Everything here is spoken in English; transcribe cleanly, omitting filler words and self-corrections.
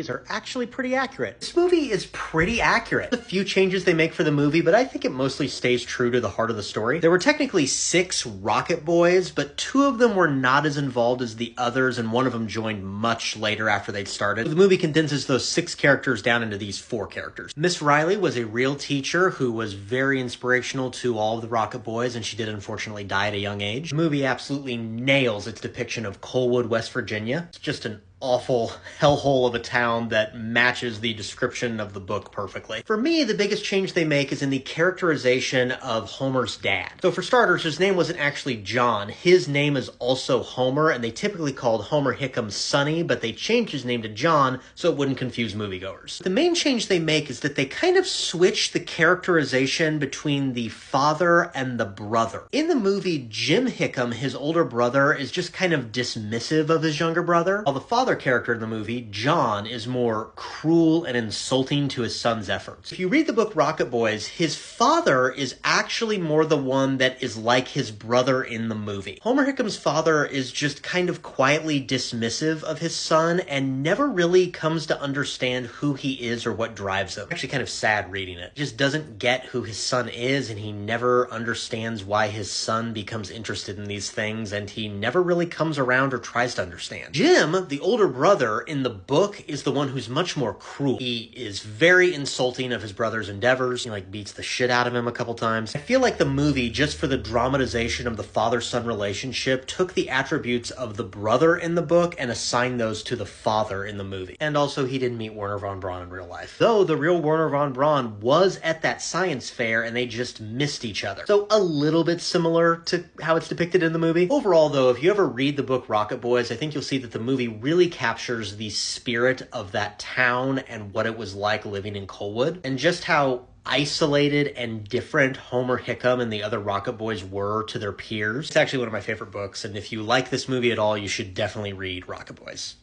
Are actually pretty accurate. This movie is pretty accurate. A few changes they make for the movie, but I think it mostly stays true to the heart of the story. There were technically 6 Rocket Boys, but 2 of them were not as involved as the others, and one of them joined much later after they'd started. The movie condenses those 6 characters down into these 4 characters. Miss Riley was a real teacher who was very inspirational to all of the Rocket Boys, and she did unfortunately die at a young age. The movie absolutely nails its depiction of Colwood, West Virginia. It's just an awful hellhole of a town that matches the description of the book perfectly. For me, the biggest change they make is in the characterization of Homer's dad. So for starters, his name wasn't actually John. His name is also Homer, and they typically called Homer Hickam Sonny, but they changed his name to John so it wouldn't confuse moviegoers. The main change they make is that they kind of switch the characterization between the father and the brother. In the movie, Jim Hickam, his older brother, is just kind of dismissive of his younger brother, while the father character in the movie, John, is more cruel and insulting to his son's efforts. If you read the book Rocket Boys, his father is actually more the one that is like his brother in the movie. Homer Hickam's father is just kind of quietly dismissive of his son and never really comes to understand who he is or what drives him. Actually kind of sad reading it. Just doesn't get who his son is, and he never understands why his son becomes interested in these things, and he never really comes around or tries to understand. Jim, the older brother in the book, is the one who's much more cruel. He is very insulting of his brother's endeavors. He beats the shit out of him a couple times. I feel like the movie, just for the dramatization of the father-son relationship, took the attributes of the brother in the book and assigned those to the father in the movie. And also, he didn't meet Werner von Braun in real life. Though the real Werner von Braun was at that science fair and they just missed each other. So a little bit similar to how it's depicted in the movie. Overall though, if you ever read the book Rocket Boys, I think you'll see that the movie really captures the spirit of that town and what it was like living in Colwood, and just how isolated and different Homer Hickam and the other Rocket Boys were to their peers. It's actually one of my favorite books, and if you like this movie at all, you should definitely read Rocket Boys.